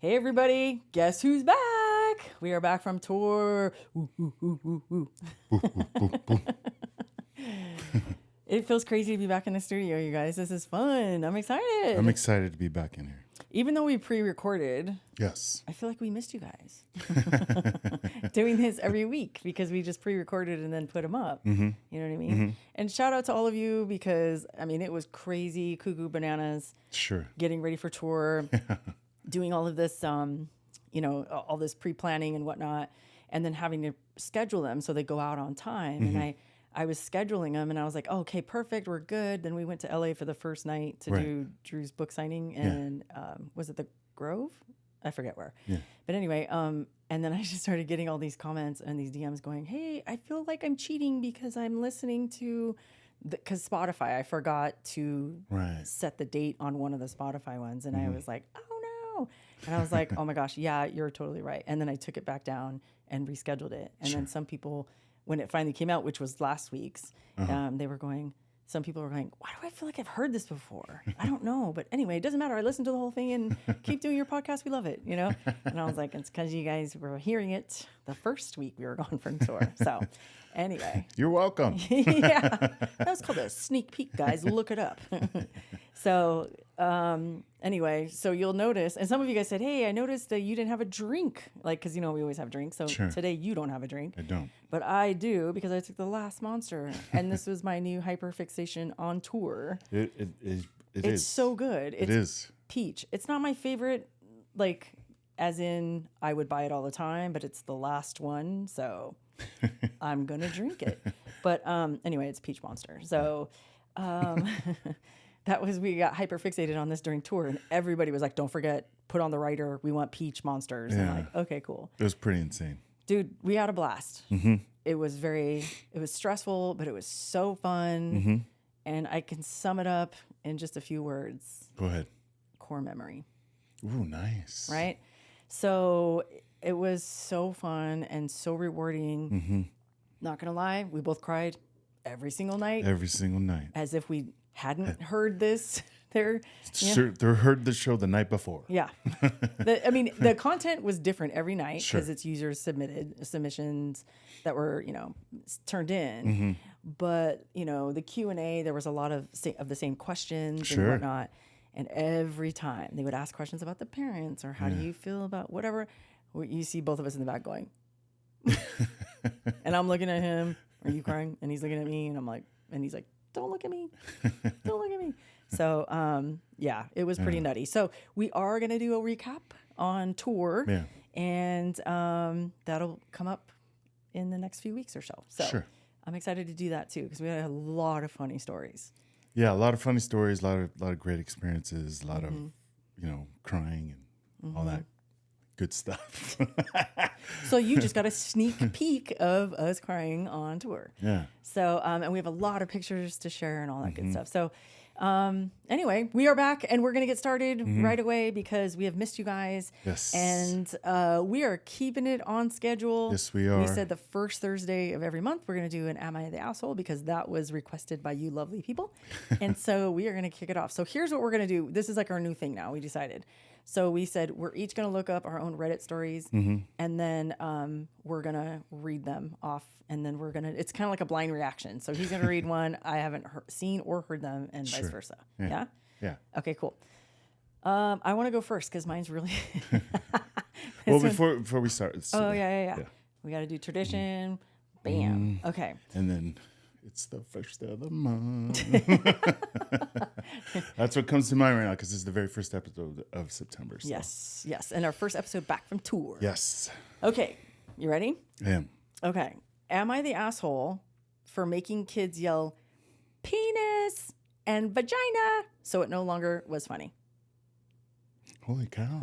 Hey everybody, guess who's back? We are back from tour. Ooh, ooh, ooh, ooh, ooh. It feels crazy to be back in the studio, you guys. This is fun. I'm excited. I'm excited to be back in here. Even though we pre-recorded, Yes. I feel like we missed you guys. Doing this every week because we just pre-recorded and then put them up. Mm-hmm. You know what I mean? Mm-hmm. And shout out to all of you because, I mean, it was crazy, cuckoo bananas, Sure. getting ready for tour, doing all of this, all this pre-planning and whatnot, and then having to schedule them so they go out on time. Mm-hmm. And I was scheduling them and I was like, oh, okay, perfect. We're good. Then we went to LA for the first night to do Drew's book signing. And was it the Grove? I forget where. Yeah. But anyway, and then I just started getting all these comments and these DMs going, hey, I feel like I'm cheating because I'm listening to, because Spotify, I forgot to set the date on one of the Spotify ones. And I was like, oh no. And I was like, oh my gosh, yeah, you're totally right. And then I took it back down and rescheduled it. And then some people, when it finally came out, which was last week's, some people were going, why do I feel like I've heard this before? I don't know. But anyway, it doesn't matter. I listened to the whole thing and keep doing your podcast. We love it, you know? And I was like, it's because you guys were hearing it the first week we were gone from tour. So anyway. You're welcome. Yeah. That was called a sneak peek, guys. Look it up. So anyway, so you'll notice, and some of you guys said, hey, I noticed that you didn't have a drink. Like, because, we always have drinks. So today you don't have a drink. I don't. But I do because I took the last Monster. And this was my new hyperfixation on tour. It's so good. It is. Peach. It's not my favorite, like, as in I would buy it all the time, but it's the last one. So I'm going to drink it. But anyway, it's Peach Monster. So we got hyperfixated on this during tour. And everybody was like, don't forget, put on the writer. We want Peach Monsters. And I'm like, okay, cool. It was pretty insane. Dude, we had a blast. Mm-hmm. It was stressful, but it was so fun. Mm-hmm. And I can sum it up in just a few words. Go ahead. Core memory. Ooh, nice. Right? So it was so fun and so rewarding. Mm-hmm. Not going to lie, we both cried every single night. Every single night. As if we hadn't heard this. They heard the show the night before. Yeah. The content was different every night because it's users submissions that were, turned in. Mm-hmm. But, the Q&A, there was a lot of the same questions and whatnot. And every time they would ask questions about the parents or how do you feel about whatever, you see both of us in the back going. And I'm looking at him, are you crying? And he's looking at me and he's like, don't look at me. Don't look at me. So, it was pretty nutty. So we are going to do a recap on tour and that'll come up in the next few weeks or so. So I'm excited to do that too, because we had a lot of funny stories. Yeah. A lot of funny stories, a lot of great experiences, a lot of, crying and all that good stuff. So you just got a sneak peek of us crying on tour. Yeah. So, and we have a lot of pictures to share and all that good stuff. So, anyway, we are back and we're going to get started right away because we have missed you guys. Yes. And we are keeping it on schedule. Yes, we are. We said the first Thursday of every month, we're going to do an Am I the Asshole because that was requested by you lovely people. And so we are going to kick it off. So here's what we're going to do. This is like our new thing now. We decided. So we said we're each going to look up our own Reddit stories and then we're going to read them off. And then it's kind of like a blind reaction. So he's going to read one. I haven't seen or heard them and vice versa. Yeah? Yeah. Okay, cool. I want to go first because mine's really... Well, before we start. Yeah. We got to do tradition. Bam. Okay. And then it's the first of the month. That's what comes to mind right now because it's the very first episode of September. So. Yes. And our first episode back from tour. Yes. Okay. You ready? I am. Okay. Am I the asshole for making kids yell penis and vagina so it no longer was funny? Holy cow.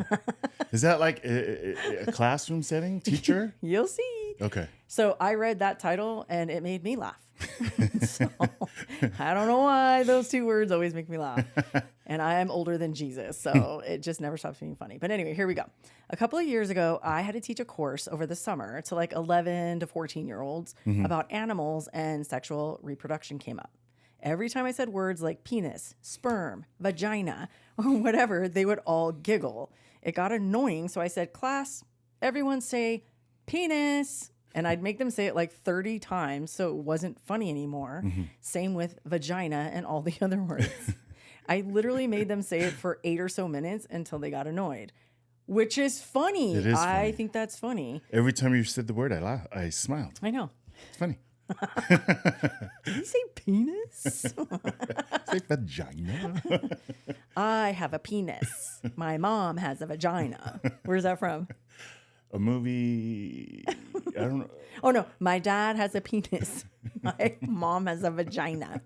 Is that like a classroom setting? Teacher? You'll see. Okay. So I read that title and it made me laugh. So I don't know why those two words always make me laugh. And I am older than Jesus, so it just never stops being funny. But anyway, here we go. A couple of years ago, I had to teach a course over the summer to like 11 to 14-year-olds about animals, and sexual reproduction came up. Every time I said words like penis, sperm, vagina, or whatever, they would all giggle. It got annoying. So I said, class, everyone say penis. And I'd make them say it like 30 times. So it wasn't funny anymore. Same with vagina and all the other words. I literally made them say it for 8 or so minutes until they got annoyed, which is funny. It is funny. I think that's funny. Every time you said the word, I laughed. I smiled. I know. It's funny. Did you say penis? Say vagina. I have a penis. My mom has a vagina. Where's that from? A movie. I don't know. Oh, no. My dad has a penis. My mom has a vagina.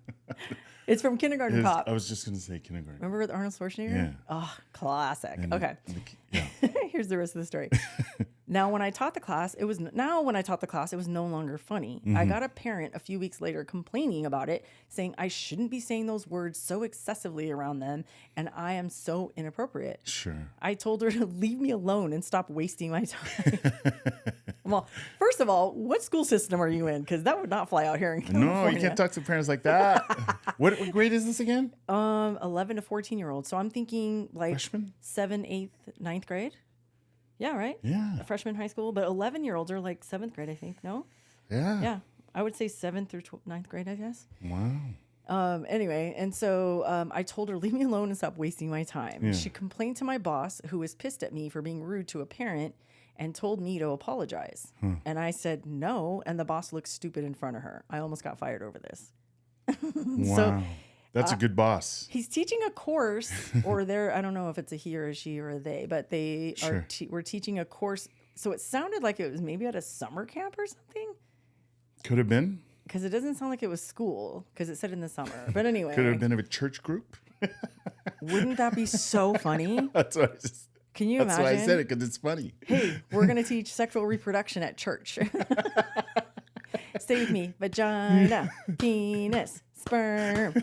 It's from Kindergarten Cop. I was just going to say kindergarten. Remember with Arnold Schwarzenegger? Yeah. Oh, classic. And okay. Yeah. Here's the rest of the story. Now, when I taught the class, it was no longer funny. I got a parent a few weeks later complaining about it, saying I shouldn't be saying those words so excessively around them, and I am so inappropriate. Sure. I told her to leave me alone and stop wasting my time. Well, first of all, what school system are you in? Because that would not fly out here in California. No, you can't talk to parents like that. What grade is this again? 11 to 14-year-olds. So I'm thinking like Freshman? 7th, 8th, 9th grade. Yeah, right? Yeah. A freshman in high school. But 11-year-olds are like 7th grade, I think. No? Yeah. Yeah. I would say 7th through 9th grade, I guess. Wow. Anyway, and so I told her, leave me alone and stop wasting my time. Yeah. She complained to my boss, who was pissed at me for being rude to a parent, and told me to apologize. And I said no, and the boss looked stupid in front of her. I almost got fired over this. Wow. So, that's a good boss. he's teaching a course, or I don't know if it's a he or a she or a they, but they were teaching a course. So it sounded like it was maybe at a summer camp or something. Could have been. Because it doesn't sound like it was school, because it said in the summer. But anyway. Could have been of a church group. Wouldn't that be so funny? That's what I just. Can you imagine? That's why I said it, because it's funny. Hey, we're going to teach sexual reproduction at church. Stay with me. Vagina, penis, sperm.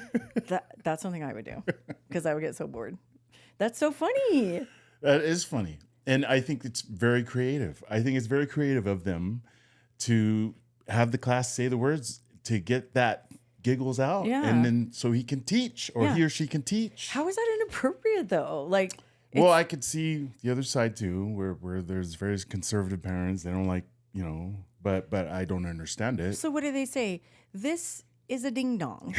That's something I would do, because I would get so bored. That's so funny. That is funny. And I think it's very creative. I think it's very creative of them to have the class say the words to get that giggles out. Yeah. And then so he can teach, or he or she can teach. How is that inappropriate, though? Like, well, I could see the other side too, where there's very conservative parents. They don't like, but I don't understand it. so what do they say? This is a ding dong,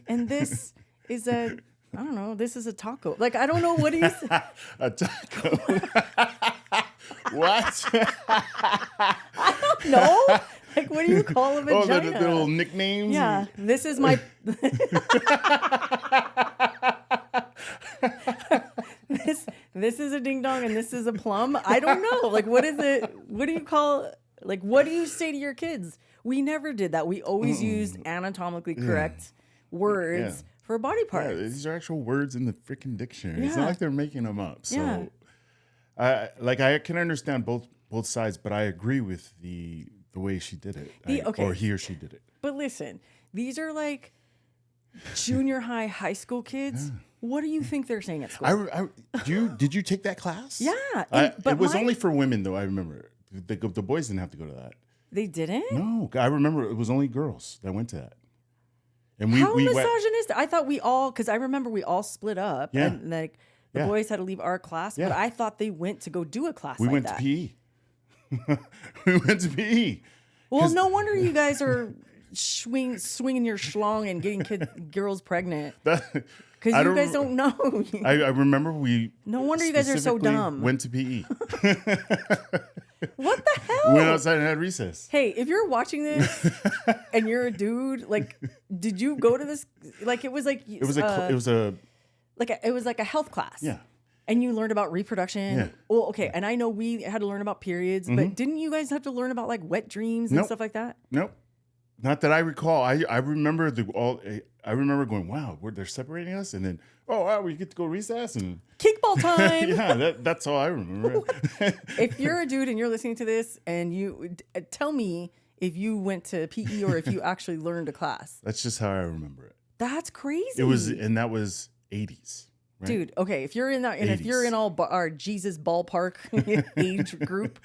and this is a, I don't know. This is a taco. Like, I don't know what he's. A taco. What? I don't know. Like, what do you call a vagina? Oh, the little nicknames. Yeah, this is my. This is a ding dong and this is a plum. I don't know. Like, what is it? What do you call? Like, what do you say to your kids? We never did that. We always used anatomically correct words for body parts. Yeah, these are actual words in the freaking dictionary. It's Yeah. not like they're making them up. So, Yeah. I can understand both sides, but I agree with the way she did it, or he or she did it. But listen, these are like junior high, high school kids. Yeah. What do you think they're saying at school? Did you take that class? Yeah, it was only for women, though. I remember the boys didn't have to go to that. They didn't? No, I remember it was only girls that went to that. And How we went. misogynistic. I thought we all, because I remember we all split up. Yeah. And like the boys had to leave our class, but I thought they went to go do a class We like went that. to PE. We went to PE. Well, no wonder you guys are swinging your schlong and getting girls pregnant. Because you guys don't know. I remember we. No wonder you guys are so specifically dumb. Went to PE. What the hell? Went outside and had recess. Hey, if you're watching this and you're a dude, like, did you go to this? Like, it was like It was like a health class. Yeah. And you learned about reproduction. Yeah. Well, okay. And I know we had to learn about periods, but didn't you guys have to learn about like wet dreams and stuff like that? Nope. Not that I recall. I remember I remember going, wow, they're separating us, and then wow, we get to go recess and Kickball time. yeah, that's all I remember. If you're a dude and you're listening to this, and you tell me if you went to PE or if you actually learned a class. That's just how I remember it. That's crazy. It was, and that was 80s. Right? Dude, okay, if you're in that, and if you're in our Jesus ballpark age group,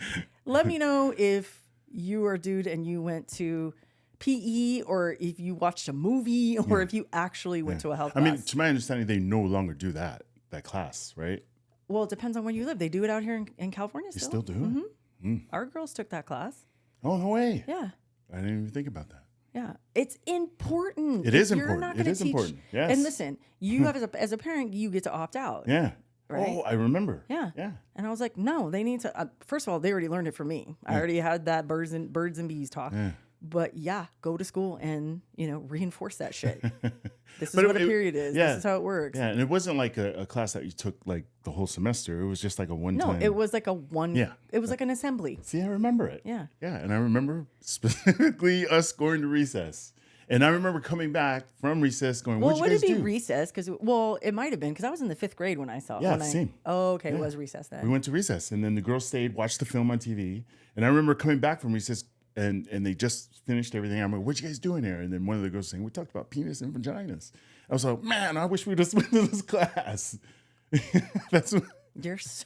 let me know if you are a dude and you went to PE, or if you watched a movie, or if you actually went to a health class. I mean, to my understanding, they no longer do that class, right? Well, it depends on where you live. They do it out here in California They still. still do it? Our girls took that class. Oh, no way. Yeah. I didn't even think about that. Yeah. It's important. It If is you're important. not It gonna is teach- important. Yes. And listen, you have as a parent, you get to opt out. Yeah. Right? Oh, I remember. Yeah. Yeah. And I was like, no, they need to. First of all, they already learned it from me. I already had that birds and bees talk. Yeah. But yeah, go to school and reinforce that shit. This is But what a period is. yeah. This is how it works. Yeah, and it wasn't like a class that you took like the whole semester. It was just like a one No, time. it was like a one. Yeah. It was like an assembly. See, I remember it. Yeah. Yeah, and I remember specifically us going to recess. And I remember coming back from recess going, Well, what'd you would guys it be do? recess? Because it might have been because I was in the 5th grade when I saw. Yeah, when same. Oh, okay, it was recess then. We went to recess, and then the girls stayed, watched the film on TV. And I remember coming back from recess, and they just finished everything. I'm like, what you guys doing here? And then one of the girls saying, we talked about penis and vaginas. I was like, man, I wish we just went to this class. That's You're so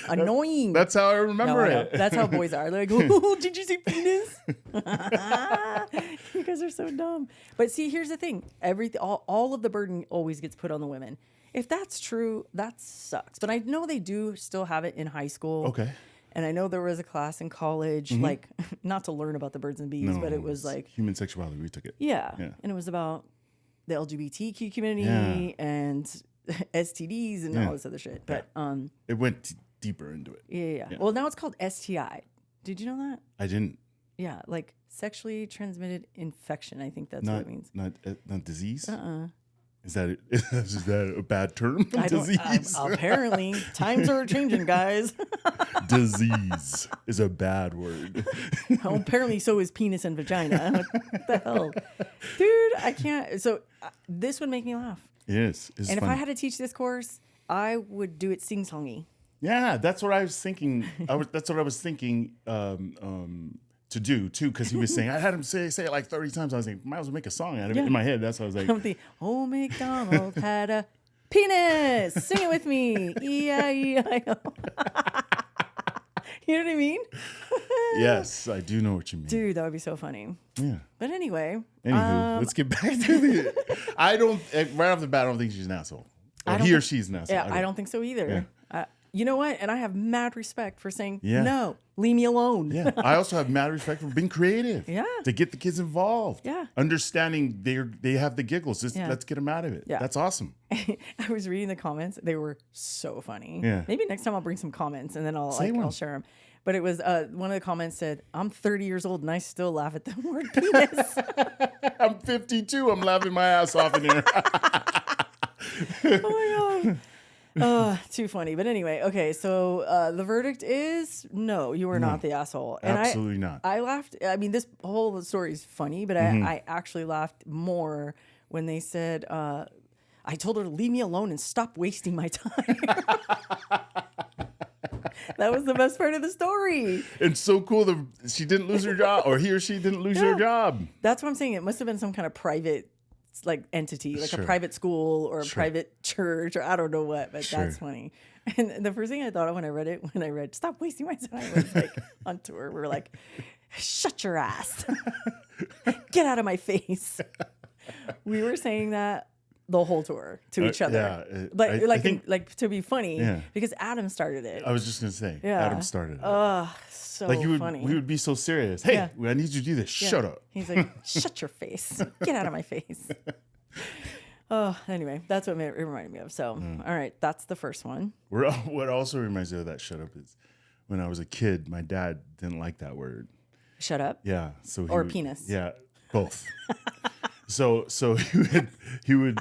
annoying. that's how I remember I know. it. That's how boys are. They're like, oh, did you see penis? You guys are so dumb. But see, here's the thing. All of the burden always gets put on the women. If that's true, that sucks. But I know they do still have it in high school. Okay. And I know there was a class in college, like not to learn about the birds and bees, but it was like human sexuality. We took it. Yeah. Yeah. And it was about the LGBTQ community Yeah. and STDs and all this other shit. But It went deeper into it. yeah. Well, now it's called STI. Did you know that? I didn't. Yeah, like sexually transmitted infection. I think that's what Not it means. not disease. Is that is that a bad term? I don't. Disease. Apparently, times are changing, guys. Disease is a bad word. Oh, apparently, so is penis and vagina. What the hell, dude? I can't. So this would make me laugh. Yes, it's And fun. if I had to teach this course, I would do it sing-songy. Yeah, that's what I was thinking. That's what I was thinking to do too, because he was saying I had him say it like 30 times. I was like, might as well make a song out of it in my head. That's what I was like. Something. Oh, McDonald had a penis. Sing it with me. E-I-E-I-O. You know what I mean? Yes, I do know what you mean. Dude, that would be so funny. Yeah. But anyway. Anywho, let's get back to the. I don't right off the bat. I don't think she's an asshole. Or he or she's an asshole. Yeah, I don't think so either. You know what? And I have mad respect for saying, no, leave me alone. Yeah. I also have mad respect for being creative. Yeah. To get the kids involved. Yeah. Understanding they have the giggles. Just let's get them out of it. Yeah. That's awesome. I was reading the comments. They were so funny. Yeah. Maybe next time I'll bring some comments and then I'll share them. But it was one of the comments said, I'm 30 years old and I still laugh at the word penis. I'm 52. I'm laughing my ass off in here. Oh my God. Too funny. But anyway, okay. So the verdict is no, you were not the asshole. And Absolutely not. I laughed. I mean, this whole story is funny, but I actually laughed more when they said, I told her to leave me alone and stop wasting my time. That was the best part of the story. It's so cool that she didn't lose her job, or he or she didn't lose their job. That's what I'm saying. It must have been some kind of private entity, like a private school or a private church, or I don't know what, but that's funny. And the first thing I thought of when I read, stop wasting my time, was like on tour. We were like, shut your ass. Get out of my face. We were saying that the whole tour to each other. But I think, to be funny, because Adam started it. I was just going to say, Adam started it. So like funny. We would be so serious. Hey, I need you to do this. Shut up. He's like, shut your face. Get out of my face. Anyway, that's what it reminded me of. So, all right, that's the first one. What also reminds me of that shut up is when I was a kid, my dad didn't like that word. Shut up? Yeah. So penis? Yeah, both. So he would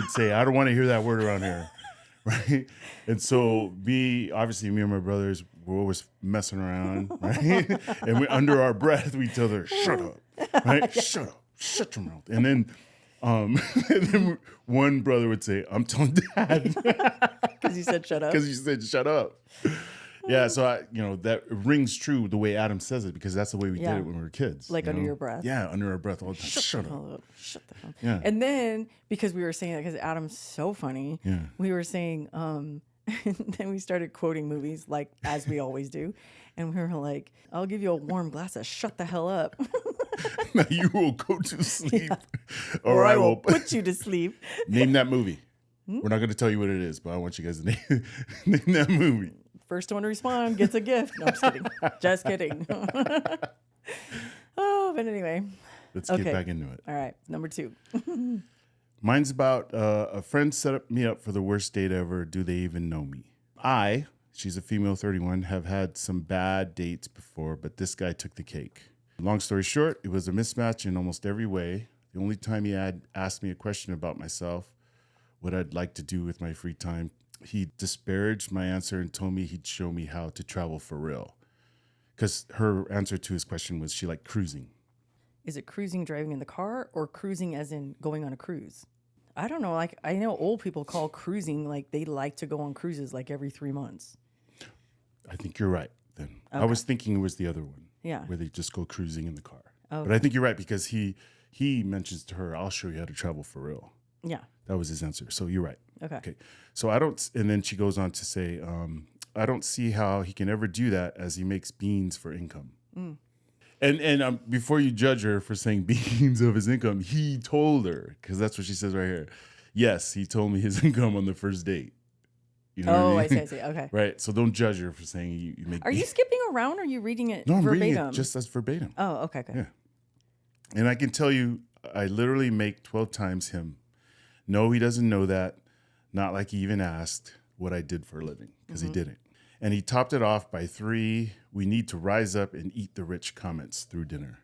say, I don't want to hear that word around here. Right. And so me and my brothers were always messing around, right? And under our breath, we tell her, shut up. Right? Shut up. Shut your mouth. And then and then one brother would say, I'm telling Dad. Because you said shut up. Because you said shut up. Yeah, so that rings true the way Adam says it, because that's the way we did it when we were kids. Like under your breath. Yeah, under our breath all the time. Shut up. Shut the hell up. Yeah. And then, because we were saying that, because Adam's so funny, we were saying, and then we started quoting movies, like, as we always do. And we were like, I'll give you a warm glass of shut the hell up. Now you will go to sleep. Or I will put you to sleep. Name that movie. We're not going to tell you what it is, but I want you guys to name that movie. First one to respond gets a gift. No, I'm just kidding. Just kidding. Oh, but anyway. Let's get back into it. All right. Number 2. Mine's about a friend set me up for the worst date ever. Do they even know me? She's a female 31, have had some bad dates before, but this guy took the cake. Long story short, it was a mismatch in almost every way. The only time he had asked me a question about myself, what I'd like to do with my free time, he disparaged my answer and told me he'd show me how to travel for real. Because her answer to his question was she liked cruising. Is it cruising driving in the car or cruising as in going on a cruise? I don't know. Like, I know old people call cruising like they like to go on cruises like every 3 months. I think you're right then. Okay. I was thinking it was the other one. Yeah. Where they just go cruising in the car. Okay. But I think you're right because he mentions to her, I'll show you how to travel for real. Yeah. That was his answer. So you're right. Okay. So and then she goes on to say, I don't see how he can ever do that as he makes beans for income. Mm. And before you judge her for saying beans of his income, he told her, because that's what she says right here. Yes, he told me his income on the first date. You know what I mean? I see. Okay. Right. So don't judge her for saying you make. Are you skipping around or are you reading it No, I'm verbatim? reading it just as verbatim. Oh, okay, good. Yeah. And I can tell you, I literally make 12 times him. No, he doesn't know that. Not like he even asked what I did for a living, because he didn't. And he topped it off by 3, we need to rise up and eat the rich comments through dinner.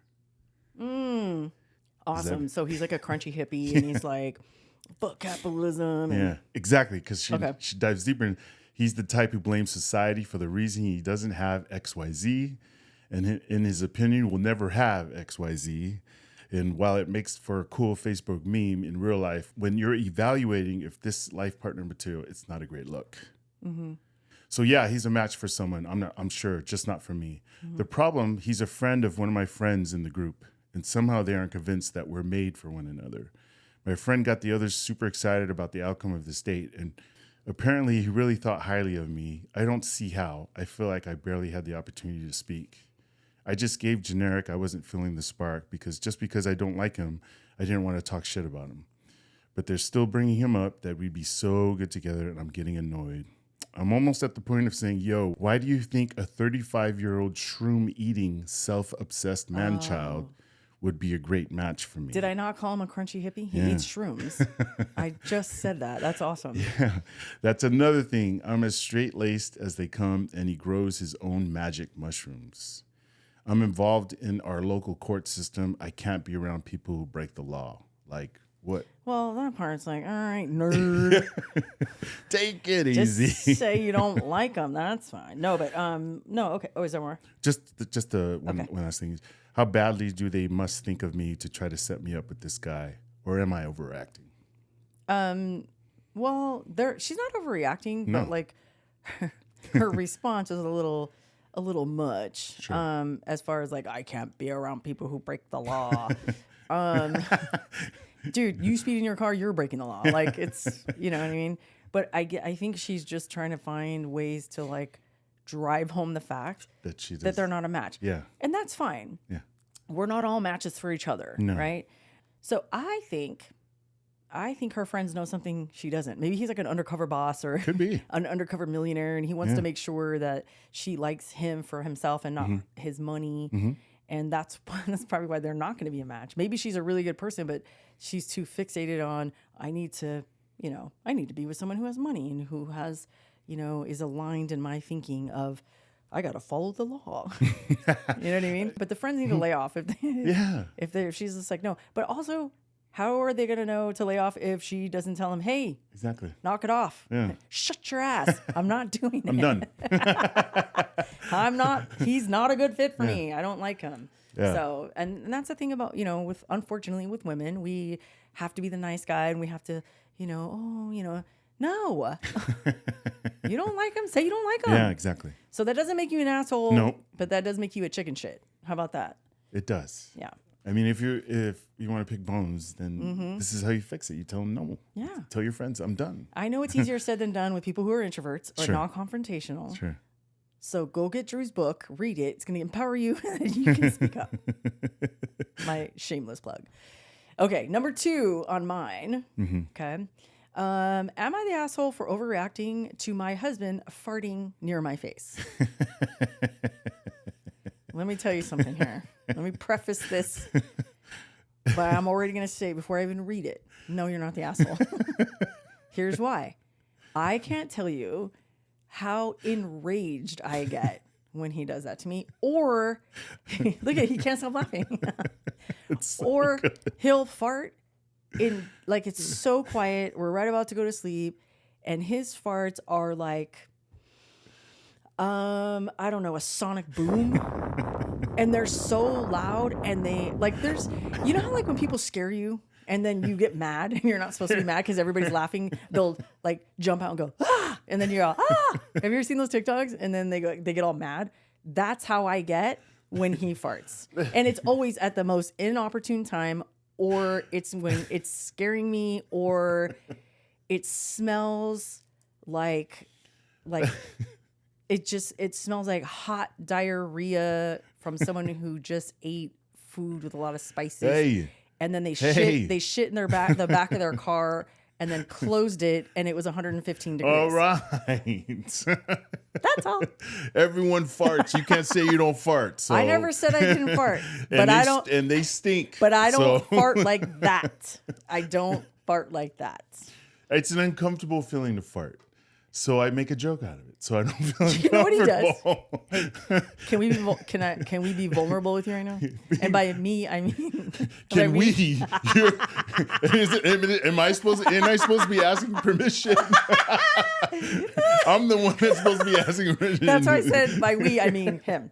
Awesome. So he's like a crunchy hippie and he's like, fuck capitalism. Yeah, exactly. Because she dives deeper in. He's the type who blames society for the reason he doesn't have XYZ. And in his opinion, will never have XYZ. And while it makes for a cool Facebook meme, in real life, when you're evaluating if this life partner material, it's not a great look. Mm-hmm. So yeah, he's a match for someone. I'm sure, just not for me. Mm-hmm. The problem, he's a friend of one of my friends in the group, and somehow they aren't convinced that we're made for one another. My friend got the others super excited about the outcome of this date, and apparently he really thought highly of me. I don't see how. I feel like I barely had the opportunity to speak. I just gave generic, I wasn't feeling the spark, because I don't like him, I didn't want to talk shit about him. But they're still bringing him up that we'd be so good together, and I'm getting annoyed. I'm almost at the point of saying, yo, why do you think a 35-year-old shroom-eating, self-obsessed man-child would be a great match for me? Did I not call him a crunchy hippie? He eats shrooms. I just said that. That's awesome. Yeah, that's another thing. I'm as straight-laced as they come, and he grows his own magic mushrooms. I'm involved in our local court system. I can't be around people who break the law. Like, what? Well, that part's like, all right, nerd. Take it Just easy. say you don't like them. That's fine. No, but no. Okay. Oh, is there more? One last thing. How badly do they must think of me to try to set me up with this guy, or am I overacting? Well, she's not overreacting, No. but like her response is a little much. Sure. As far as like, I can't be around people who break the law. Dude, you speed in your car, you're breaking the law. Like, it's, you know what I mean? But I think she's just trying to find ways to like drive home the fact that they're not a match. Yeah. And that's fine. Yeah. We're not all matches for each other, No. right? So I think her friends know something she doesn't. Maybe he's like an undercover boss or Could be. an undercover millionaire, and he wants to make sure that she likes him for himself and not his money. Mm-hmm. And that's probably why they're not going to be a match. Maybe she's a really good person, but she's too fixated on, I need to be with someone who has money and who has, is aligned in my thinking of, I got to follow the law. You know what I mean? But the friends need to lay off if she's just like, no. But also, how are they going to know to lay off if she doesn't tell him, hey, Exactly. knock it off. Yeah. Shut your ass. I'm not doing it. I'm done. He's not a good fit for me. I don't like him. Yeah. So, and that's the thing about, unfortunately with women, we have to be the nice guy and we have to, no. You don't like him? Say you don't like him. Yeah, exactly. So that doesn't make you an asshole. Nope. But that does make you a chicken shit. How about that? It does. Yeah. I mean, if you want to pick bones, then this is how you fix it. You tell them no. Yeah. Tell your friends, I'm done. I know it's easier said than done with people who are introverts or Sure. non-confrontational. Sure. So go get Drew's book, read it. It's going to empower you and you can speak up. My shameless plug. Okay, number 2 on mine. Okay. Am I the asshole for overreacting to my husband farting near my face? Let me tell you something here. Let me preface this, but I'm already going to say before I even read it, no, you're not the asshole. Here's why. I can't tell you how enraged I get when he does that to me. Or, look at, he can't stop laughing. So or good. He'll fart in, like, it's so quiet. We're right about to go to sleep. And his farts are like, I don't know, a sonic boom. And they're so loud. And they, like, there's, you know how, like, when people scare you and then you get mad and you're not supposed to be mad because everybody's laughing, they'll, like, jump out and go, ah! And then you're all, ah! Have you ever seen those TikToks? And then they get all mad. That's how I get when he farts. And it's always at the most inopportune time, or it's when it's scaring me, or it smells like it smells like hot diarrhea from someone who just ate food with a lot of spices. Hey. And then they shit in the back of their car and then closed it, and it was 115 degrees. All right. That's all. Everyone farts. You can't say you don't fart. So. I never said I didn't fart, but and I don't. And they stink. But I don't fart like that. I don't fart like that. It's an uncomfortable feeling to fart. So I make a joke out of it. So I don't feel uncomfortable. You know what he does? Can we be vulnerable with you right now? And by me, I mean. Can we? Am I supposed to be asking permission? I'm the one that's supposed to be asking permission. That's why I said by we, I mean him.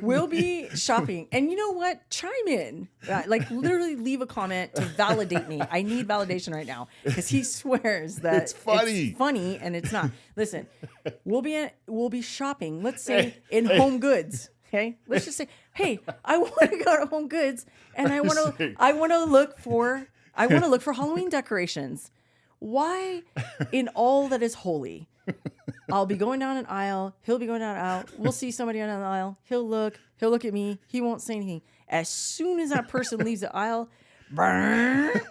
We'll be shopping. And you know what? Chime in. Like, literally leave a comment to validate me. I need validation right now because he swears that it's funny and it's not. Listen, we'll be shopping, let's say in Home Goods. Okay? Let's just say, hey, I want to go to Home Goods and I want to look for Halloween decorations. Why in all that is holy? I'll be going down an aisle. He'll be going down an aisle. We'll see somebody on the aisle. He'll look at me. He won't say anything. As soon as that person leaves the aisle, and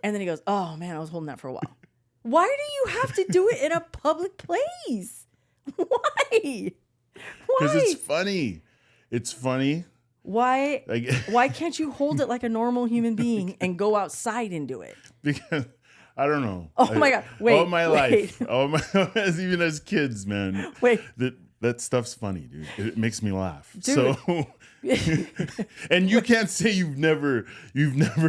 then he goes, oh man, I was holding that for a while. Why do you have to do it in a public place? Why? Because it's funny. It's funny. Why? Why can't you hold it like a normal human being and go outside and do it? Because I don't know. Oh my God! Wait, all my life, even as kids, man. Wait, that stuff's funny, dude. It makes me laugh. Dude. So, and you can't say you've never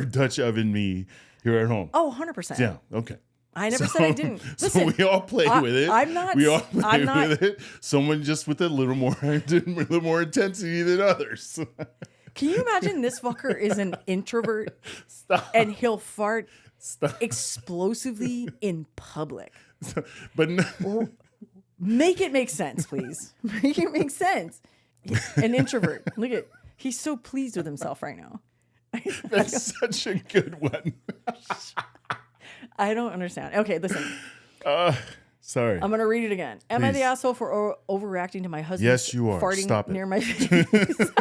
Dutch oven me here at home. Oh, 100%. Yeah. Okay. I never said I didn't. Listen, so we all play with it. I'm not. We all play with it. Someone just with a little more intensity than others. Can you imagine this fucker is an introvert and he'll fart explosively in public? But make it make sense, please. Make it make sense. An introvert. Look at, he's so pleased with himself right now. That's such a good one. I don't understand. Okay, listen. Sorry. I'm going to read it again. Am Please. I the asshole for overreacting to my husband? Yes, you are. Farting Stop it. near my face.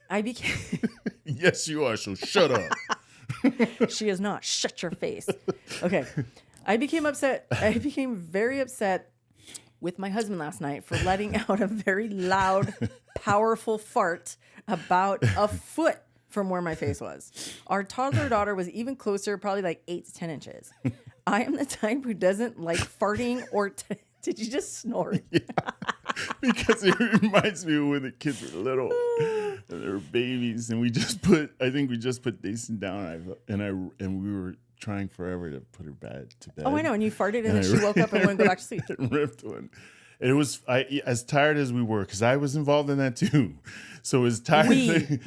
I became. Yes, you are. So shut up. She is not. Shut your face. Okay. I became upset. I became very upset with my husband last night for letting out a very loud, powerful fart about a foot from where my face was. Our toddler daughter was even closer, probably like 8 to 10 inches. I am the type who doesn't like farting or... Did you just snort? Yeah. Because it reminds me of when the kids were little and they were babies, and I think we just put Dason down, and we were trying forever to put her to bed. Oh, I know. And you farted, and then she woke up and wouldn't go back to sleep. Ripped one. And it was as tired as we were, because I was involved in that too. So as tired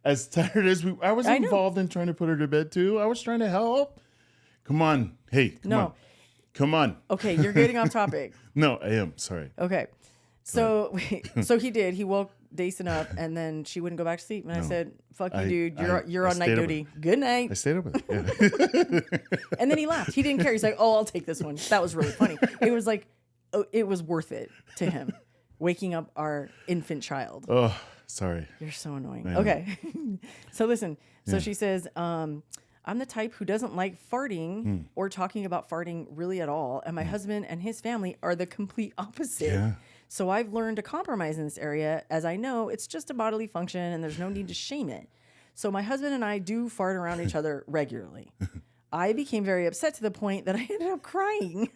as tired as I was involved in trying to put her to bed too. I was trying to help. Come on, hey, come on. Okay, you're getting off topic. No, I am. Sorry. Okay. So he did. He woke Dason up, and then she wouldn't go back to sleep. And I said, fuck you, dude. You're on night duty. Good night. I stayed up with it. Yeah. And then he laughed. He didn't care. He's like, oh, I'll take this one. That was really funny. It was like, it was worth it to him, waking up our infant child. Oh. Sorry. You're so annoying. I Okay. So listen. So Yeah. she says, I'm the type who doesn't like farting or talking about farting really at all. And my husband and his family are the complete opposite. Yeah. So I've learned to compromise in this area, as I know it's just a bodily function and there's no need to shame it. So my husband and I do fart around each other regularly. I became very upset to the point that I ended up crying.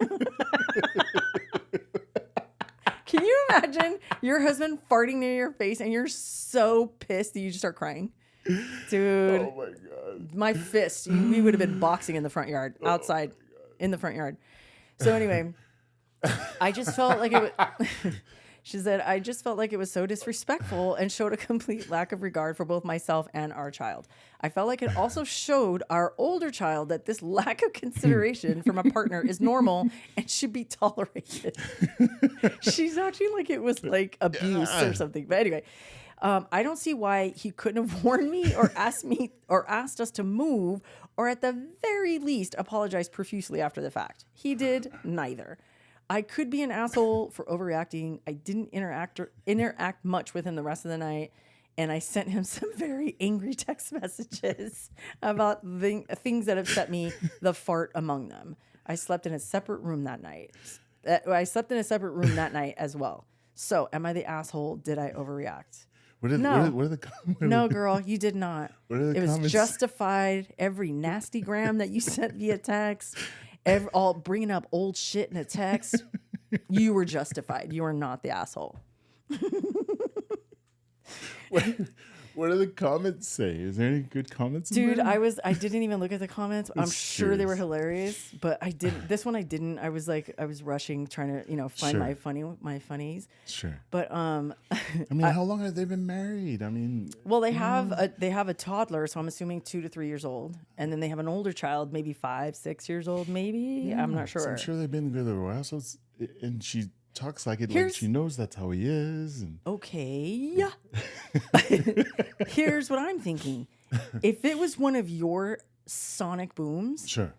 Can you imagine your husband farting near your face and you're so pissed that you just start crying? Dude. Oh my God. My fist. We would have been boxing in the front yard, outside in the front yard. So anyway, I just felt like it was, she said, I just felt like it was so disrespectful and showed a complete lack of regard for both myself and our child. I felt like it also showed our older child that this lack of consideration from a partner is normal and should be tolerated. She's acting like it was like abuse or something. But anyway, I don't see why he couldn't have warned me or asked us to move, or at the very least apologize profusely after the fact. He did neither. I could be an asshole for overreacting. I didn't interact much with him the rest of the night, and I sent him some very angry text messages about things that upset me, the fart among them. I slept in a separate room that night. As well. So, am I the asshole? Did I overreact? No. No, girl, you did not. It was comments? justified. Every nasty gram that you sent via text, all bringing up old shit in a text, you were justified. You are not the asshole. What do the comments say? Is there any good comments? Dude, I didn't even look at the comments. I'm sure they were hilarious, but I didn't. This one I didn't. I was rushing, trying to, find Sure. my funnies. Sure. But I mean, how long have they been married? I mean, well, they have a toddler, so I'm assuming 2 to 3 years old, and then they have an older child, maybe 5, 6 years old, maybe. I'm not sure. I'm sure they've been together a while. So and she talks like it, like she knows that's how he is. And okay. Here's what I'm thinking. If it was one of your sonic booms, sure,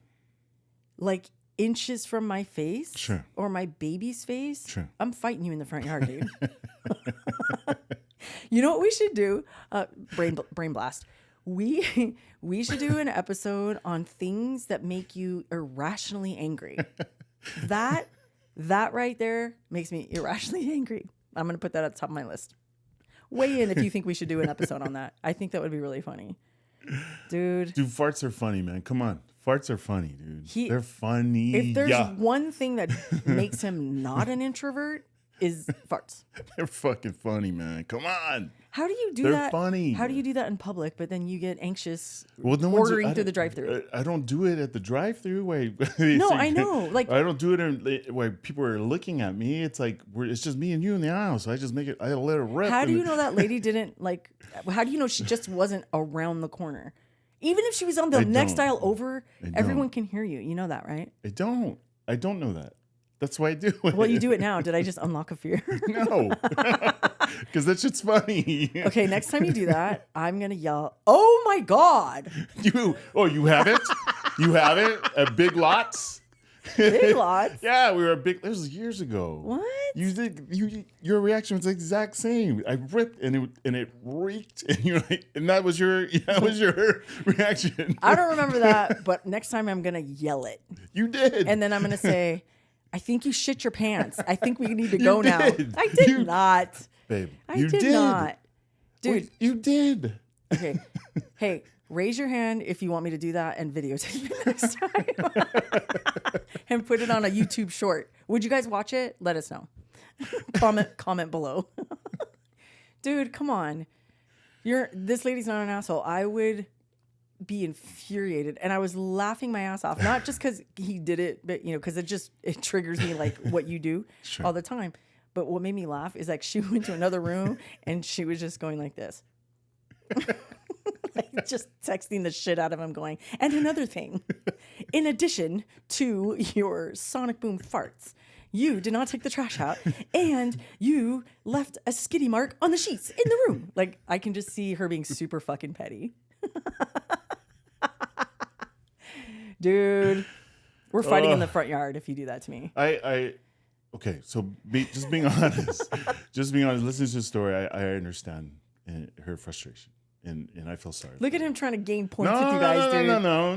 like inches from my face, sure, or my baby's face, sure, I'm fighting you in the front yard, dude. You know what we should do? Brain blast. We should do an episode on things that make you irrationally angry. That right there makes me irrationally angry. I'm going to put that at the top of my list. Weigh in if you think we should do an episode on that. I think that would be really funny. Dude, farts are funny, man. Come on. Farts are funny, dude. They're funny. If there's one thing that makes him not an introvert, is farts. They're fucking funny, man. Come on. How do you do They're that? funny. How do you do that in public, but then you get anxious ordering through the drive-thru? I don't do it at the drive-thru. No, I know. Like, I don't do it where people are looking at me. It's like it's just me and you in the aisle. So I just I let it rip. How do you know that lady didn't how do you know she just wasn't around the corner? Even if she was on the next aisle over, everyone can hear you. You know that, right? I don't know that. That's why I do it. Well, you do it now. Did I just unlock a fear? No. Because that shit's funny. Okay, next time you do that, I'm going to yell, "Oh my God." You have it? You have it at Big Lots? Big Lots? Yeah, we were at Big, this was years ago. What? Your reaction was the exact same. I ripped and it reeked and you're like, and that was your reaction. I don't remember that, but next time I'm going to yell it. You did. And then I'm going to say, "I think you shit your pants. I think we need to go now." I did not. Babe, I did not. Dude. Wait, you did. Okay. Hey, raise your hand if you want me to do that and videotape it next time. And put it on a YouTube short. Would you guys watch it? Let us know. Comment below. Dude, come on. This lady's not an asshole. I would be infuriated, and I was laughing my ass off, not just because he did it, but because it triggers me like what you do all the time. But what made me laugh is like she went to another room and she was just going like this. Like just texting the shit out of him, going, "And another thing, in addition to your sonic boom farts, you did not take the trash out and you left a skitty mark on the sheets in the room." Like, I can just see her being super fucking petty. Dude, we're fighting in the front yard if you do that to me. Okay, so just being honest, listening to the story, I understand. and her frustration. And I feel sorry. Look at him trying to gain points with you guys, dude. No.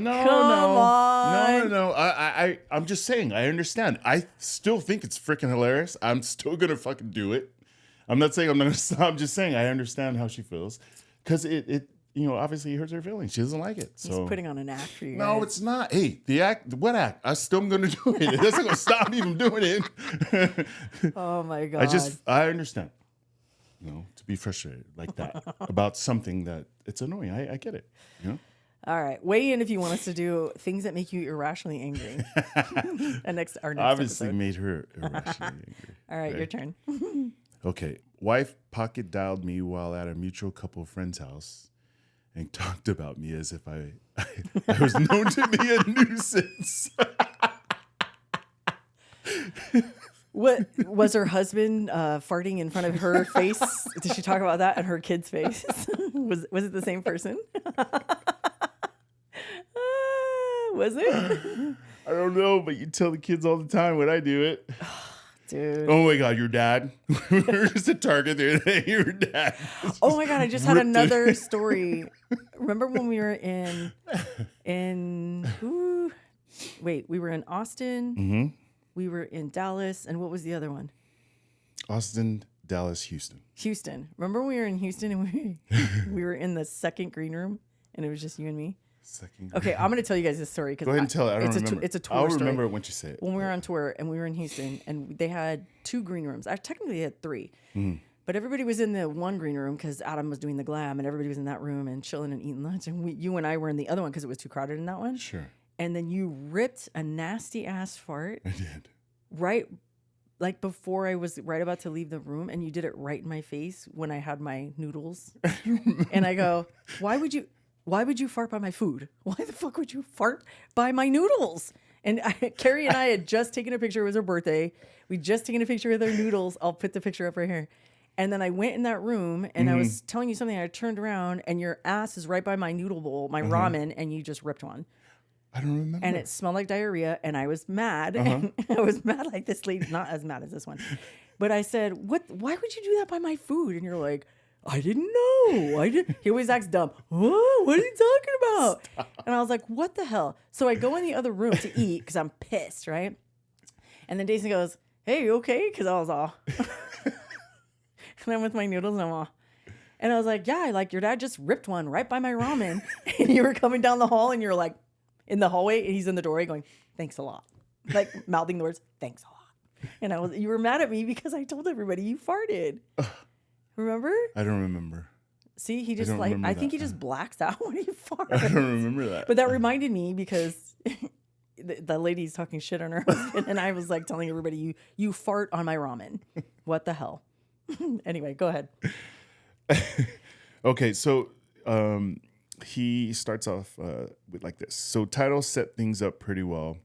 I'm just saying, I understand. I still think it's freaking hilarious. I'm still going to fucking do it. I'm not saying I'm not going to stop. I'm just saying I understand how she feels. Because it obviously hurts her feelings. She doesn't like it. So. He's putting on an act for you No, guys. it's not. Hey, what act? I still am going to do it. That's not going to stop me from doing it. Oh, my God. I understand. To be frustrated like that about something that it's annoying. I get it. All right. Weigh in if you want us to do things that make you irrationally angry. Our next Obviously episode. made her irrationally angry. All right, your turn. Okay. Wife pocket dialed me while at a mutual couple friend's house and talked about me as if I was known to be a nuisance. What was her husband farting in front of her face? Did she talk about that and her kid's face? Was it the same person? Was it? I don't know, but you tell the kids all the time when I do it. Dude. Oh my God, your dad. We're just a target there. Your dad. Oh my God, I just had another story. Remember when we were we were in Austin. Mm-hmm. We were in Dallas, and what was the other one? Austin, Dallas, Houston. Houston. Remember when we were in Houston and we were in the second green room, and it was just you and me? Okay, I'm going to tell you guys this story. Go ahead and tell it. I don't remember. It's a tour I'll story. remember it once you say it. When we were on tour, and we were in Houston, and they had 2 green rooms. I technically had 3. Mm. But everybody was in the one green room because Adam was doing the glam, and everybody was in that room and chilling and eating lunch. And you and I were in the other one because it was too crowded in that one. Sure. And then you ripped a nasty ass fart. I did. Right, like before I was right about to leave the room, and you did it right in my face when I had my noodles. And I go, why would you fart by my food? Why the fuck would you fart by my noodles? And Carrie and I had just taken a picture. It was her birthday. We'd just taken a picture of their noodles. I'll put the picture up right here. And then I went in that room, and I was telling you something. I turned around, and your ass is right by my noodle bowl, my ramen, and you just ripped one. I don't remember. And it smelled like diarrhea, and I was mad. And I was mad like this lady, not as mad as this one. But I said, "What? Why would you do that by my food?" And you're like, "I didn't know. I didn't." He always acts dumb. What are you talking about? Stop. And I was like, "What the hell?" So I go in the other room to eat because I'm pissed, right? And then Jason goes, "Hey, you okay?" Because I was all, and I'm with my noodles, and I'm all. And I was like, "Yeah, like your dad just ripped one right by my ramen." And you were coming down the hall, and you're like. In the hallway, he's in the doorway going, "Thanks a lot," like mouthing the words, "Thanks a lot." And you were mad at me because I told everybody you farted. Remember? I don't remember. See, he just I think he just blacks out when he farts. I don't remember that. But that reminded me because the lady's talking shit on her husband, and I was like telling everybody, you fart on my ramen. What the hell? Anyway, go ahead. Okay, so he starts off with like this. So title set things up pretty well,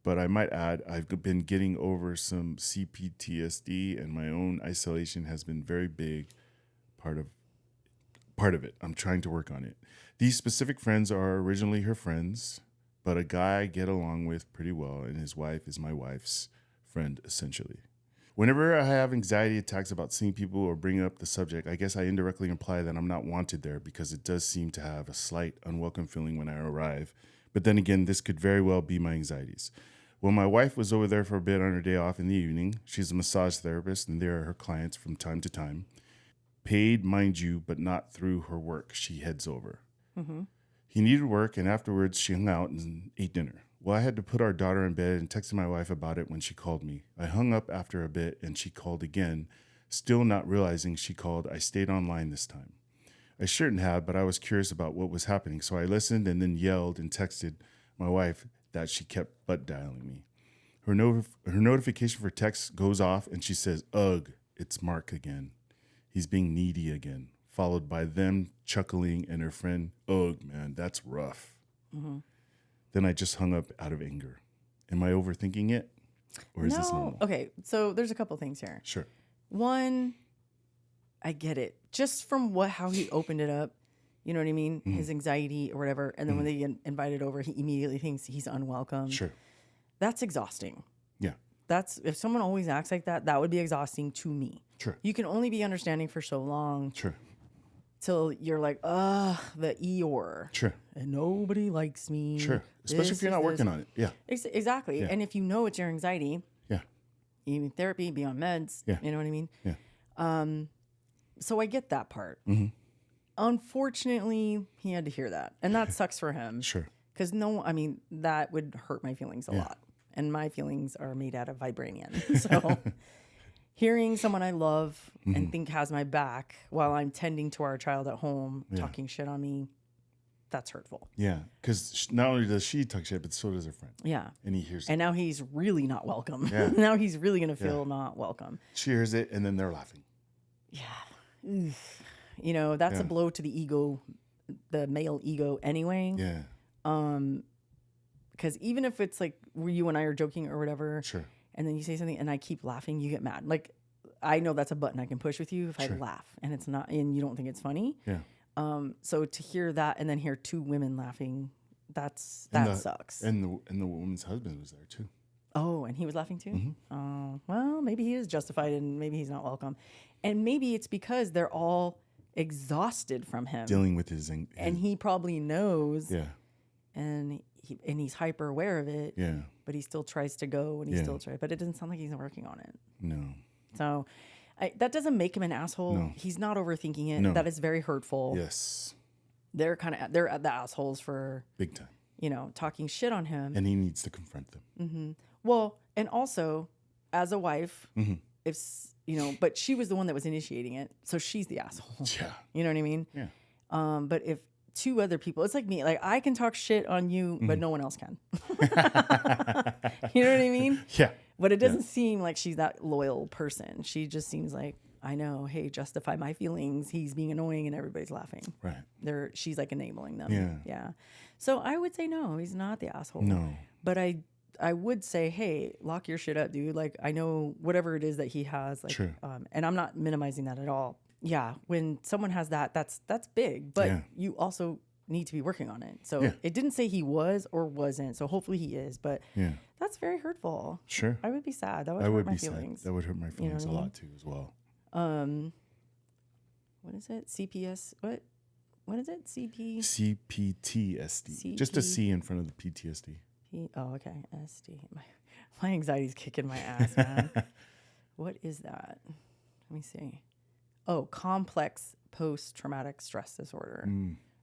but I might add I've been getting over some CPTSD, and my own isolation has been very big part of it. I'm trying to work on it. These specific friends are originally her friends, but a guy I get along with pretty well, and his wife is my wife's friend, essentially. Whenever I have anxiety attacks about seeing people or bringing up the subject, I guess I indirectly imply that I'm not wanted there because it does seem to have a slight unwelcome feeling when I arrive. But then again, this could very well be my anxieties. When my wife was over there for a bit on her day off in the evening, she's a massage therapist, and there are her clients from time to time. Paid, mind you, but not through her work. She heads over. Mm-hmm. He needed work, and afterwards she hung out and ate dinner. Well, I had to put our daughter in bed and texted my wife about it when she called me. I hung up after a bit, and she called again. Still not realizing she called, I stayed online this time. I shouldn't have, but I was curious about what was happening, so I listened and then yelled and texted my wife that she kept butt dialing me. Her notification for text goes off, and she says, "Ugh, it's Mark again. He's being needy again," followed by them chuckling and her friend, "Ugh, man, that's rough." Mm-hmm. Then I just hung up out of anger. Am I overthinking it? Or is this normal? Okay, so there's a couple things here. Sure. One, I get it. Just from how he opened it up, you know what I mean? Mm-hmm. His anxiety or whatever. And then when they get invited over, he immediately thinks he's unwelcome. Sure. That's exhausting. Yeah. If someone always acts like that, that would be exhausting to me. Sure. You can only be understanding for so long. Sure. till you're like, ugh, the Eeyore. Sure. And nobody likes me. Sure. Especially if you're not working on it. Yeah. Exactly. Yeah. And if you know it's your anxiety, Yeah. you need therapy, be on meds. Yeah. You know what I mean? Yeah. So I get that part. Mm-hmm. Unfortunately, he had to hear that. And that sucks for him. Sure. Because that would hurt my feelings a lot. And my feelings are made out of vibranium. So hearing someone I love and think has my back while I'm tending to our child at home, talking shit on me, that's hurtful. Yeah. Because not only does she talk shit, but so does her friend. Yeah. And he hears it. And now he's really not welcome. Yeah. Now he's really going to feel not welcome. She hears it, and then they're laughing. Yeah. You know, that's a blow to the ego, the male ego anyway. Yeah. Because even if it's like you and I are joking or whatever, Sure. and then you say something and I keep laughing, you get mad. Like, I know that's a button I can push with you if I laugh and it's not, and you don't think it's funny. Yeah. So to hear that and then hear two women laughing, that sucks. And the woman's husband was there too. Oh, and he was laughing too? Mm-hmm. Oh, well, maybe he is justified and maybe he's not welcome. And maybe it's because they're all exhausted from him. Dealing with his and he probably knows. Yeah. And he's hyper aware of it. Yeah. But he still tries to go and he still tries. But it doesn't sound like he's working on it. No. So that doesn't make him an asshole. No. He's not overthinking it. No. That is very hurtful. Yes. They're the assholes for Big time. You know, talking shit on him. And he needs to confront them. Mm-hmm. Well, and also as a wife, if you know, but she was the one that was initiating it, so she's the asshole. Yeah. You know what I mean? Yeah. But if two other people, it's like me. Like I can talk shit on you, but no one else can. You know what I mean? Yeah. But it doesn't seem like she's that loyal person. She just seems like, I know, hey, justify my feelings. He's being annoying and everybody's laughing. Right. She's like enabling them. Yeah. So I would say no, he's not the asshole. No. But I would say, hey, lock your shit up, dude. Like I know whatever it is that he has, like, and I'm not minimizing that at all. Yeah, when someone has that's big, but you also need to be working on it. So it didn't say he was or wasn't. So hopefully he is, but that's very hurtful. Sure. I would be sad. That would hurt my feelings. Sad. That would hurt my feelings a lot too as well. What is it? CPS? What is it? CPTSD. Just a C in front of the PTSD. Oh, okay. SD. My anxiety's kicking my ass, man. What is that? Let me see. Oh, complex post-traumatic stress disorder.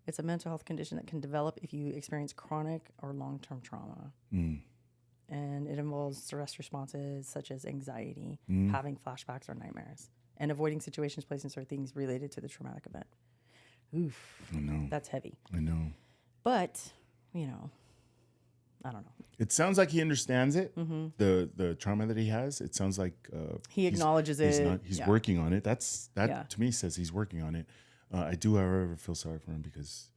It's a mental health condition that can develop if you experience chronic or long-term trauma. And it involves stress responses such as anxiety, having flashbacks or nightmares, and avoiding situations, places, or things related to the traumatic event. Oof. I know. That's heavy. I know. But, you know, I don't know. It sounds like he understands it, the trauma that he has. It sounds like he acknowledges it. He's working on it. That to me says he's working on it. I do, however, feel sorry for him because,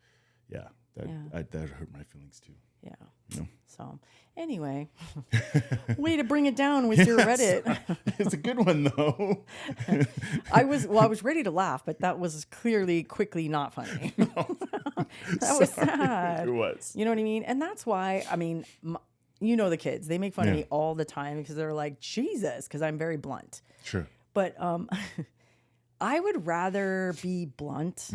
that hurt my feelings too. Yeah. You know? So anyway, way to bring it down with your Reddit. It's a good one though. I was ready to laugh, but that was quickly not funny. That was sad. It was. You know what I mean? And that's why, I mean, you know the kids, they make fun of me all the time because they're like, Jesus, because I'm very blunt. Sure. But I would rather be blunt,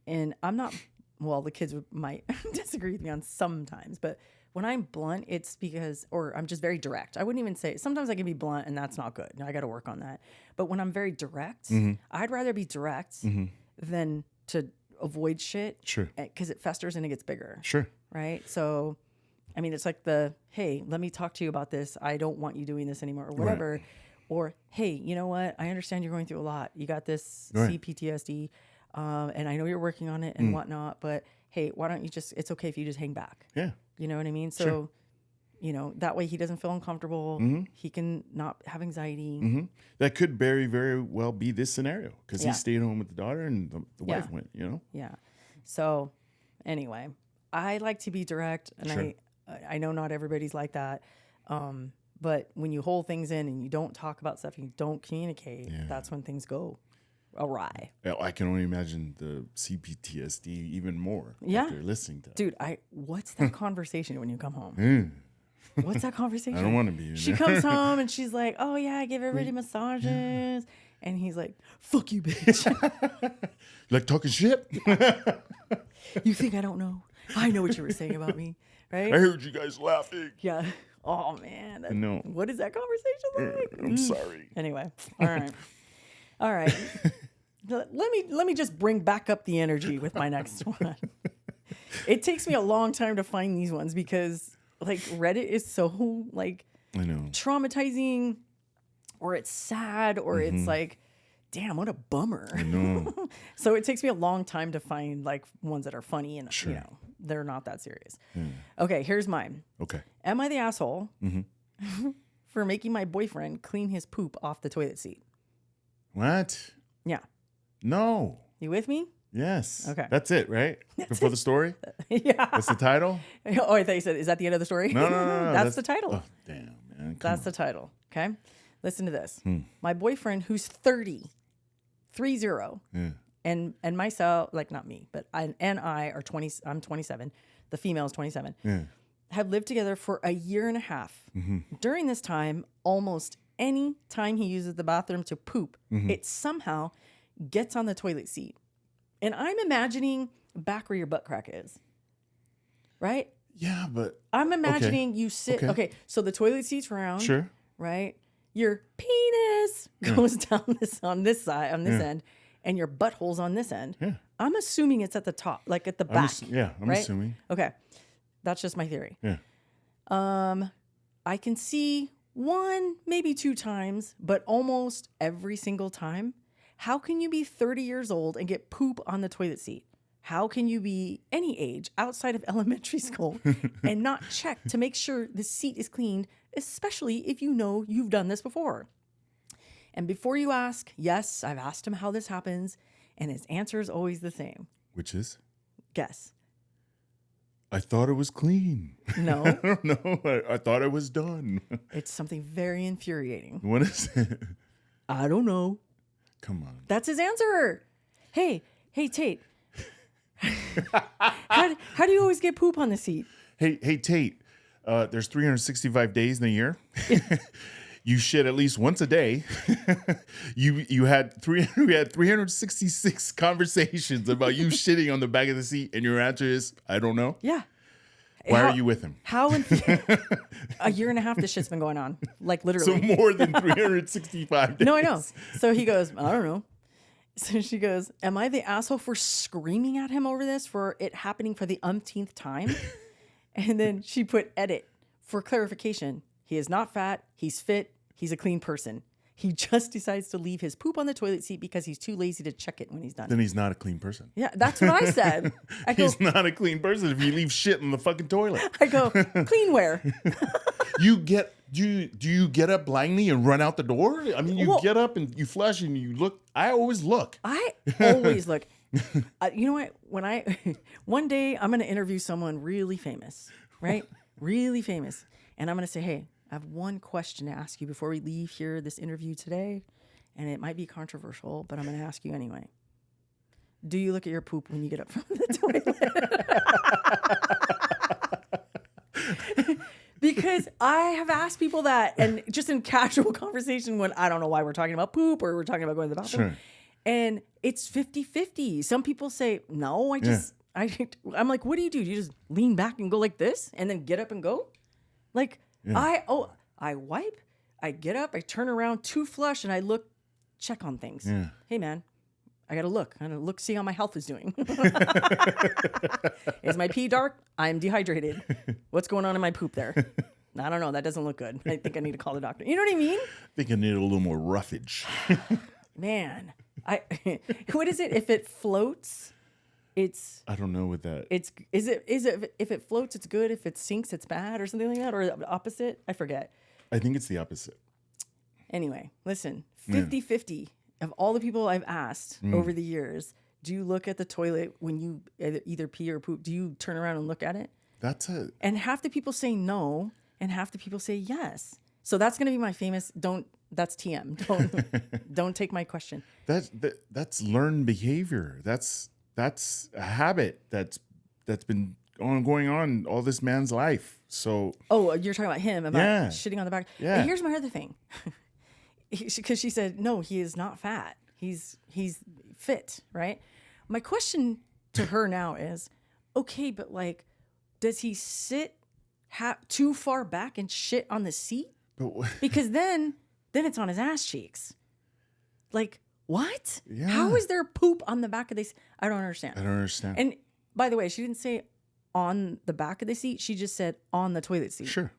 and I'm not. Well, the kids might disagree with me on sometimes, but when I'm blunt, it's because, or I'm just very direct. I wouldn't even say, sometimes I can be blunt and that's not good. I got to work on that. But when I'm very direct, I'd rather be direct than to avoid shit. Sure. Because it festers and it gets bigger. Sure. Right? So, I mean, it's like hey, let me talk to you about this. I don't want you doing this anymore or whatever. Right. Or, hey, you know what? I understand you're going through a lot. You got this CPTSD. And I know you're working on it and whatnot, but hey, why don't you it's okay if you just hang back. Yeah. You know what I mean? So, you know, that way he doesn't feel uncomfortable. He can not have anxiety. That could very, very well be this scenario because he stayed home with the daughter and the wife went, you know? Yeah. So anyway, I like to be direct and I know not everybody's like that. But when you hold things in and you don't talk about stuff, and you don't communicate, that's when things go awry. I can only imagine the CPTSD even more after listening to that. Dude, what's that conversation when you come home? What's that conversation? I don't want to be in She there. comes home and she's like, oh yeah, I give everybody massages And he's like, fuck you, bitch. You like talking shit? You think I don't know? I know what you were saying about me, right? I heard you guys laughing. Yeah. Oh, man. No. What is that conversation like? I'm sorry. Anyway. All right. All right. Let me just bring back up the energy with my next one. It takes me a long time to find these ones because like Reddit is so like I know. traumatizing, or it's sad, or it's like, damn, what a bummer. I know. So it takes me a long time to find like ones that are funny and you know, they're not that serious. Okay, here's mine. Okay. Am I the asshole for making my boyfriend clean his poop off the toilet seat? What? Yeah. No. You with me? Yes. Okay. That's it, right? Before the story? Yeah. That's the title? Oh, I thought you said, is that the end of the story? No. That's the title. Oh, damn, man. That's the title. Okay. Listen to this. My boyfriend, who's 30, Yeah. and myself, like not me, but I are 20. I'm 27. The female is 27. Yeah. Have lived together for a year and a half. During this time, almost any time he uses the bathroom to poop, it somehow gets on the toilet seat. And I'm imagining back where your butt crack is, right? Yeah, but I'm imagining you sit. Okay, so the toilet seat's round. sure. Right? Your penis goes down on this side, on this end, and your butthole's on this end. Yeah. I'm assuming it's at the top, like at the back. I'm right? assuming. Okay. That's just my theory. Yeah. I can see one, maybe two times, but almost every single time. How can you be 30 years old and get poop on the toilet seat? How can you be any age outside of elementary school and not check to make sure the seat is cleaned, especially if you know you've done this before? And before you ask, yes, I've asked him how this happens, and his answer is always the same. Which is? Guess. I thought it was clean. No. I don't know. I thought it was done. It's something very infuriating. What is it? I don't know. Come on. That's his answer. Hey, Tate. How do you always get poop on the seat? Hey, Tate. There's 365 days in a year. You shit at least once a day. We had 366 conversations about you shitting on the back of the seat, and your answer is, I don't know. Yeah. Why are you with him? A year and a half this shit's been going on. Like literally. So more than 365 days. No, I know. So he goes, I don't know. So she goes, am I the asshole for screaming at him over this, for it happening for the umpteenth time? And then she put edit for clarification. He is not fat. He's fit. He's a clean person. He just decides to leave his poop on the toilet seat because he's too lazy to check it when he's done. Then he's not a clean person. Yeah, that's what I said. I go, He's not a clean person if you leave shit in the fucking toilet. I go, clean where? Do you get up blindly and run out the door? I mean, you get up and you flush and you look. I always look. I always look. You know what? One day I'm going to interview someone really famous, right? Really famous. And I'm going to say, hey, I have one question to ask you before we leave here, this interview today. And it might be controversial, but I'm going to ask you anyway. Do you look at your poop when you get up from the toilet? Because I have asked people that, and just in casual conversation when I don't know why we're talking about poop or we're talking about going to the bathroom. Sure. And it's 50-50. Some people say, no, I'm like, what do? Do you just lean back and go like this and then get up and go? Like, I wipe, I get up, I turn around to flush, and I check on things. Yeah. Hey, man, I got to look, see how my health is doing. Is my pee dark? I'm dehydrated. What's going on in my poop there? I don't know. That doesn't look good. I think I need to call the doctor. You know what I mean? I think I need a little more roughage. Man, what is it? If it floats, I don't know what that. Is it if it floats, it's good. If it sinks, it's bad, or something like that, or the opposite. I forget. I think it's the opposite. Anyway, listen, 50-50 of all the people I've asked over the years, do you look at the toilet when you either pee or poop? Do you turn around and look at it? That's it. And half the people say no, and half the people say yes. So that's going to be my famous, that's TM. Don't take my question. That's learned behavior. That's a habit that's been going on all this man's life. So you're talking about him, about shitting on the back. Yeah. And here's my other thing. because she said, no, he is not fat. He's fit, right? My question to her now is, okay, but like, does he sit too far back and shit on the seat? Because then it's on his ass cheeks. Like, what? Yeah. How is there poop on the back of this? I don't understand. And by the way, she didn't say on the back of the seat. She just said on the toilet seat. Sure.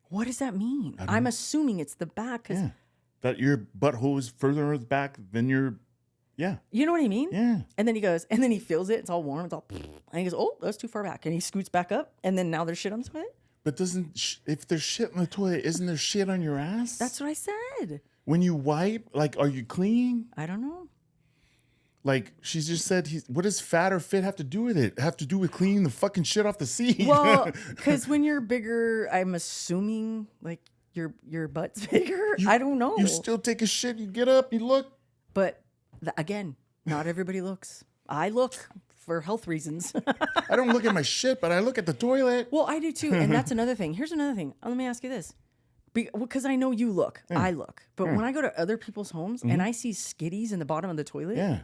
What does that mean? I'm assuming it's the back. Yeah. That your butthole is further back than your, yeah. You know what I mean? Yeah. And then he feels it. It's all warm. It's all, and he goes, oh, that's too far back. And he scoots back up. And then now there's shit on the toilet. But if there's shit in the toilet, isn't there shit on your ass? That's what I said. When you wipe, like, are you clean? I don't know. Like, she just said, what does fat or fit have to do with it? Have to do with cleaning the fucking shit off the seat? Well, because when you're bigger, I'm assuming, like, your butt's bigger. I don't know. You still take a shit, you get up, you look. But, again, not everybody looks. I look for health reasons. I don't look at my shit, but I look at the toilet. Well, I do too. And that's another thing. Here's another thing. Let me ask you this. Because I know you look. Yeah. I look. But when I go to other people's homes and I see skitties in the bottom of the toilet. Yeah.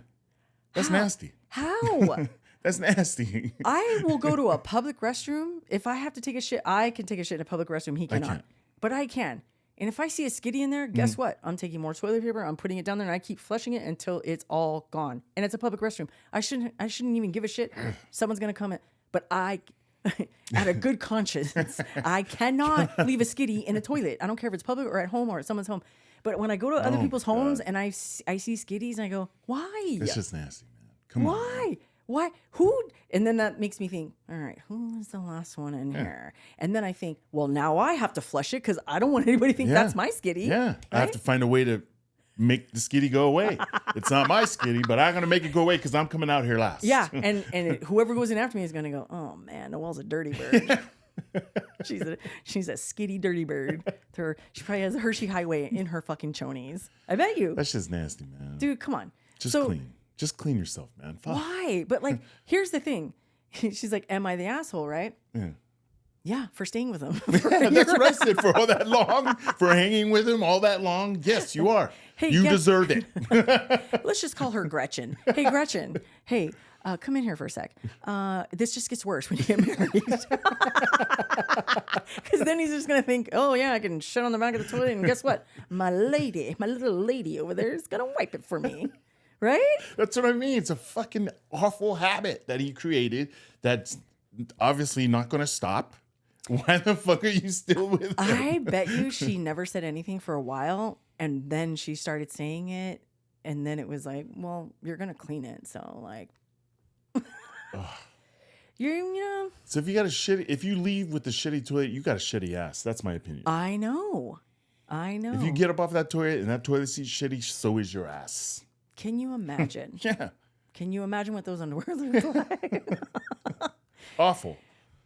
That's nasty. How? That's nasty. I will go to a public restroom. If I have to take a shit, I can take a shit in a public restroom. He cannot. can't. But I can. And if I see a skitty in there, guess what? I'm taking more toilet paper. I'm putting it down there and I keep flushing it until it's all gone. And it's a public restroom. I shouldn't even give a shit. Someone's going to come in. But I, out of good conscience, I cannot leave a skitty in a toilet. I don't care if it's public or at home or at someone's home. But when I go to other people's homes and I see skitties and I go, why? It's just nasty, man. Come on. Why? Why? Who? And then that makes me think, all right, who was the last one in here? And then I think, well, now I have to flush it because I don't want anybody to think that's my skitty. Yeah. Right? I have to find a way to make the skitty go away. It's not my skitty, but I'm going to make it go away because I'm coming out here last. Yeah. And whoever goes in after me is going to go, oh, man, Noelle's a dirty bird. She's a skitty dirty bird. She probably has a Hershey Highway in her fucking chonies. I bet you. That's just nasty, man. Dude, come on. Clean. Just clean yourself, man. Fuck. Why? But like, here's the thing. She's like, am I the asshole, right? Yeah. Yeah, for staying with him. That's what I said. For all that long, for hanging with him all that long. Yes, you are. Hey, you deserve it. Let's just call her Gretchen. Hey, Gretchen. Hey, come in here for a sec. This just gets worse when you get married. Because then he's just going to think, oh, yeah, I can shit on the back of the toilet. And guess what? My little lady over there is going to wipe it for me. Right? That's what I mean. It's a fucking awful habit that he created that's obviously not going to stop. Why the fuck are you still with him? I bet you she never said anything for a while, and then she started saying it, and then it was like, well, you're going to clean it. So, like, you know. So if you leave with the shitty toilet, you got a shitty ass. That's my opinion. I know. If you get up off that toilet and that toilet seat's shitty, so is your ass. Can you imagine? Yeah. Can you imagine what those underwear look like? Awful.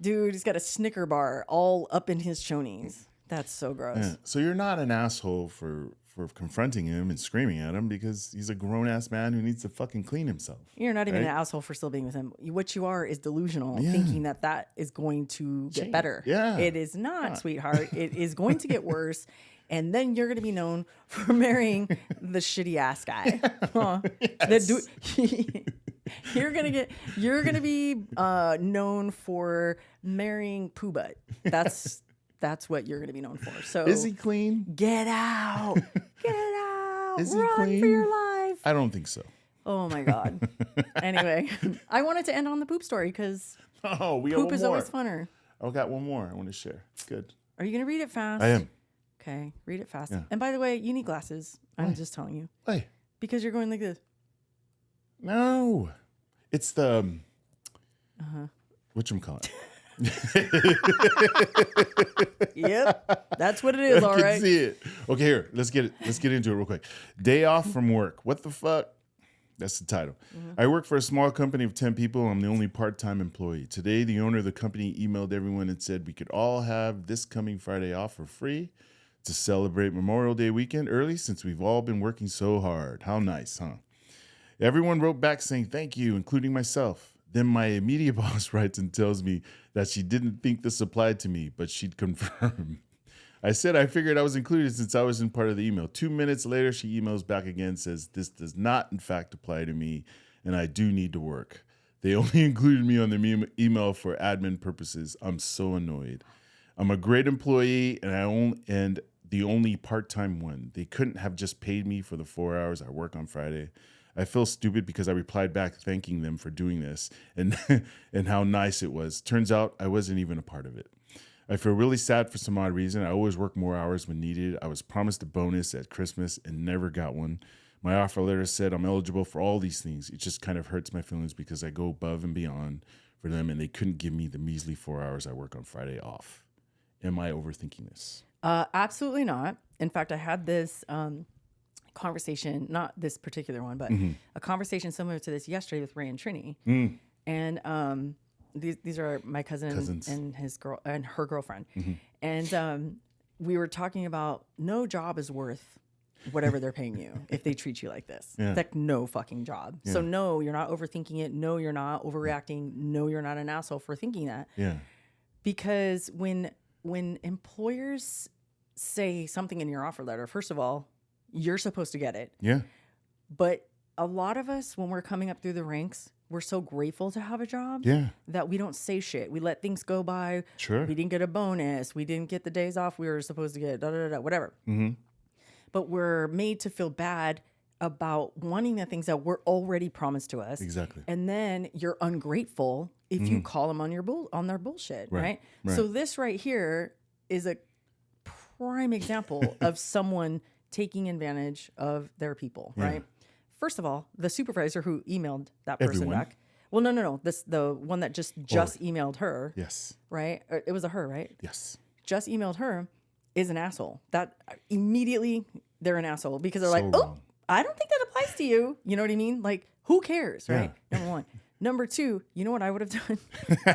Dude, he's got a Snicker bar all up in his chonies. That's so gross. Yeah. So you're not an asshole for confronting him and screaming at him because he's a grown-ass man who needs to fucking clean himself. You're not even an asshole for still being with him. What you are is delusional, thinking that is going to get better. Yeah. It is not, sweetheart. It is going to get worse. And then you're going to be known for marrying the shitty ass guy. Yes. You're going to be known for marrying Pooh Butt. That's what you're going to be known for. So is he clean? Get out. Get out. Is he Run clean? For your life. I don't think so. Oh my God. Anyway, I wanted to end on the poop story because poop is always funner. I've got one more I want to share. Good. Are you going to read it fast? I am. Okay, read it fast. Yeah. And by the way, you need glasses. I'm just telling you. Why? Because you're going like this. No. It's the whatchamacallit. Yep. That's what it is, all right. I can see it. Okay, here. Let's get into it real quick. Day off from work. What the fuck? That's the title. Mm-hmm. I work for a small company of 10 people. I'm the only part-time employee. Today, the owner of the company emailed everyone and said we could all have this coming Friday off for free to celebrate Memorial Day weekend early since we've all been working so hard. How nice, huh? Everyone wrote back saying thank you, including myself. Then my immediate boss writes and tells me that she didn't think this applied to me, but she'd confirm. I said I figured I was included since I was in part of the email. 2 minutes later, she emails back again, says, this does not, in fact, apply to me, and I do need to work. They only included me on their email for admin purposes. I'm so annoyed. I'm a great employee, and the only part-time one. They couldn't have just paid me for the 4 hours I work on Friday. I feel stupid because I replied back thanking them for doing this and and how nice it was. Turns out I wasn't even a part of it. I feel really sad for some odd reason. I always work more hours when needed. I was promised a bonus at Christmas and never got one. My offer letter said I'm eligible for all these things. It just kind of hurts my feelings because I go above and beyond for them and they couldn't give me the measly 4 hours I work on Friday off. Am I overthinking this? Absolutely not. In fact, I had this conversation, not this particular one, but a conversation similar to this yesterday with Ray and Trini. And these are my cousins. And his girl and her girlfriend. And we were talking about no job is worth whatever they're paying you if they treat you like this. Yeah. Like no fucking job. Yeah. So no, you're not overthinking it. No, you're not overreacting. No, you're not an asshole for thinking that. Yeah. Because when employers say something in your offer letter, first of all, you're supposed to get it. Yeah. But a lot of us, when we're coming up through the ranks, we're so grateful to have a job that we don't say shit. We let things go by. Sure. We didn't get a bonus. We didn't get the days off we were supposed to get, whatever. But we're made to feel bad about wanting the things that were already promised to us. Exactly. And then you're ungrateful if you call them on their bullshit, right? So this right here is a prime example of someone taking advantage of their people, right? First of all, the supervisor who emailed that person back. Well, no. The one that just emailed her. Yes. Right? It was a her, right? Yes. Just emailed her is an asshole. That immediately they're an asshole because they're So like, oh, wrong. I don't think that applies to you. You know what I mean? Like, who cares, right? Yeah. Number one. Number two, you know what I would have done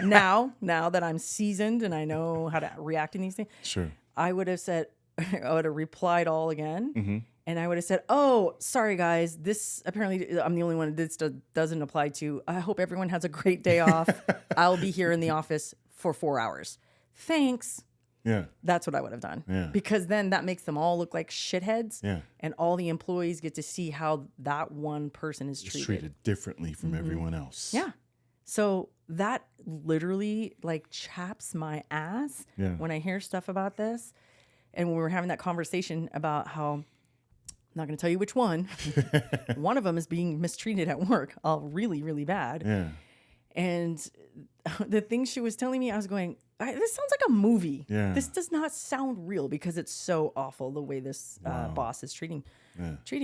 now that I'm seasoned and I know how to react in these things? Sure. I would have said, I would have replied all again. And I would have said, oh, sorry, guys. This apparently I'm the only one this doesn't apply to. I hope everyone has a great day off. I'll be here in the office for 4 hours. Thanks. Yeah. That's what I would have done. Yeah. Because then that makes them all look like shitheads. Yeah. And all the employees get to see how that one person is treated. It's treated differently from everyone else. Yeah. So that literally like chaps my ass when I hear stuff about this. And when we were having that conversation about how, I'm not going to tell you which one, one of them is being mistreated at work, really, really bad. Yeah. And the things she was telling me, I was going, this sounds like a movie. Yeah. This does not sound real because it's so awful the way this boss is treating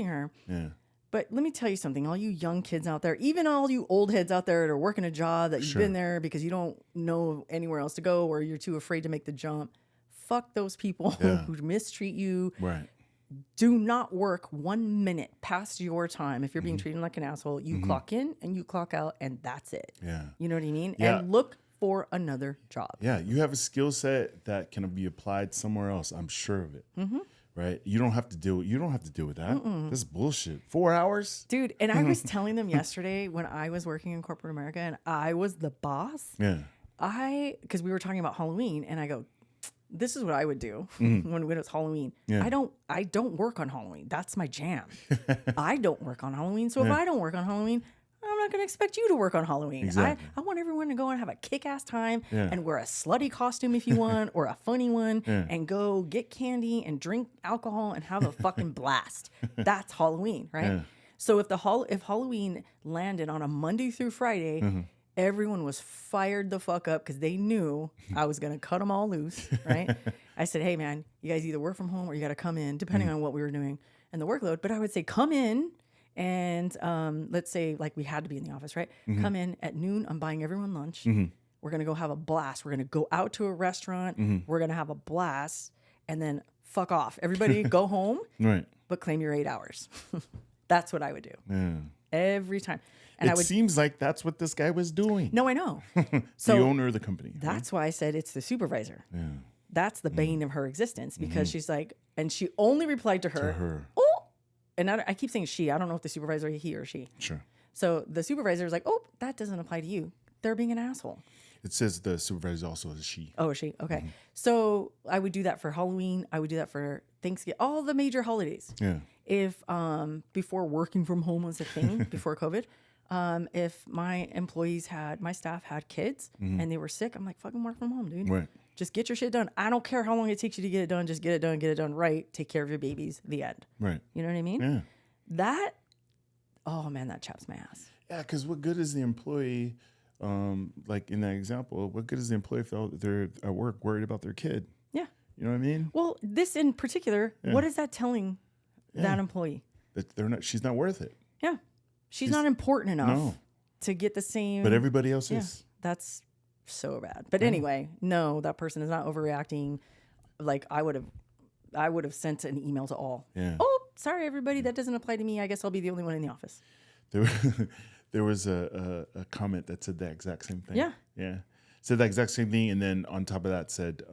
her. Yeah. But let me tell you something, all you young kids out there, even all you old heads out there that are working a job that you've been there because you don't know anywhere else to go or you're too afraid to make the jump. Fuck those people who mistreat you. Right. Do not work 1 minute past your time. If you're being treated like an asshole, you clock in and you clock out and that's it. Yeah. You know what I mean? Yeah. And look for another job. Yeah. You have a skill set that can be applied somewhere else. I'm sure of it. Right. You don't have to deal with that. This is bullshit. 4 hours? Dude, and I was telling them yesterday when I was working in corporate America and I was the boss. Yeah. Because we were talking about Halloween and I go, this is what I would do when it was Halloween. Yeah. I don't work on Halloween. That's my jam. I don't work on Halloween. So if I don't work on Halloween, I'm not going to expect you to work on Halloween. Exactly. I want everyone to go and have a kick-ass time and wear a slutty costume if you want or a funny one and go get candy and drink alcohol and have a fucking blast. That's Halloween, right? Yeah. So if Halloween landed on a Monday through Friday, everyone was fired the fuck up because they knew I was going to cut them all loose, right? I said, hey, man, you guys either work from home or you got to come in, depending on what we were doing and the workload. But I would say come in and let's say like we had to be in the office, right? Come in at noon. I'm buying everyone lunch. We're going to go have a blast. We're going to go out to a restaurant. We're going to have a blast and then fuck off. Everybody go home, right? But claim your 8 hours. That's what I would do. Yeah. Every time. And it seems like that's what this guy was doing. No, I know. So the owner of the company. That's why I said it's the supervisor. Yeah. That's the bane of her existence because she's like, and she only replied to her. Oh, and I keep saying she. I don't know if the supervisor, he or she. Sure. So the supervisor is like, oh, that doesn't apply to you. They're being an asshole. It says the supervisor also is a she. Oh, is she? Okay. So I would do that for Halloween. I would do that for Thanksgiving, all the major holidays. Yeah. If before working from home was a thing, before COVID, if my staff had kids and they were sick, I'm like, fucking work from home, dude. Right. Just get your shit done. I don't care how long it takes you to get it done. Just get it done right. Take care of your babies. The end. Right. You know what I mean? Yeah. That chaps my ass. Yeah, because what good is the employee, like in that example, what good is the employee if they're at work worried about their kid? Yeah. You know what I mean? Well, this in particular, what is that telling that employee? That she's not worth it. Yeah. She's not important enough to get the same. But everybody else is. That's so bad. But anyway, no, that person is not overreacting. Like I would have sent an email to all. Yeah. Oh, sorry, everybody. That doesn't apply to me. I guess I'll be the only one in the office. There was a comment that said the exact same thing. Yeah. Yeah. Said the exact same thing. And then on top of that said,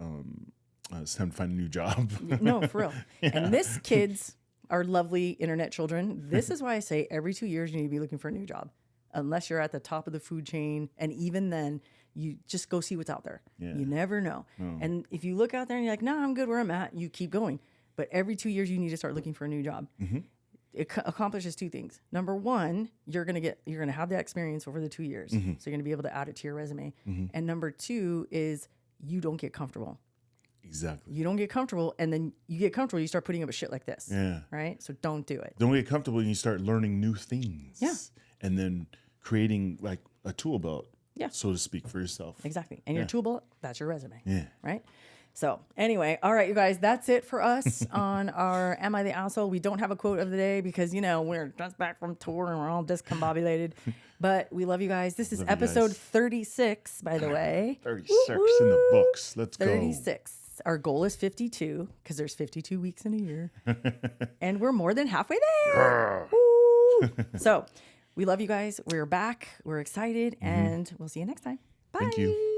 it's time to find a new job. No, for real. Yeah. And this kids are lovely internet children. This is why I say every 2 years you need to be looking for a new job. Unless you're at the top of the food chain. And even then, you just go see what's out there. Yeah. You never know. No. And if you look out there and you're like, no, I'm good where I'm at, you keep going. But every 2 years, you need to start looking for a new job. Mm-hmm. It accomplishes two things. Number one, you're gonna have that experience over the 2 years, so you're gonna be able to add it to your resume. And number two is you don't get comfortable. Exactly. You don't get comfortable, and then you get comfortable. You start putting up with shit like this. Yeah. Right. So don't do it. Don't get comfortable, and you start learning new things. Yeah. And then creating like a tool belt. Yeah. So to speak, for yourself. Exactly. And your tool belt, that's your resume. Yeah. Right. So anyway, all right, you guys, that's it for us on our Am I the Asshole? We don't have a quote of the day because, we're just back from tour and we're all discombobulated. But we love you guys. This is episode 36, by the way. 36 in the books. Let's 36. Our goal is 52 because there's 52 weeks in a year. And we're more than halfway there. So we love you guys. We're back. We're excited. And we'll see you next time. Bye. Thank you.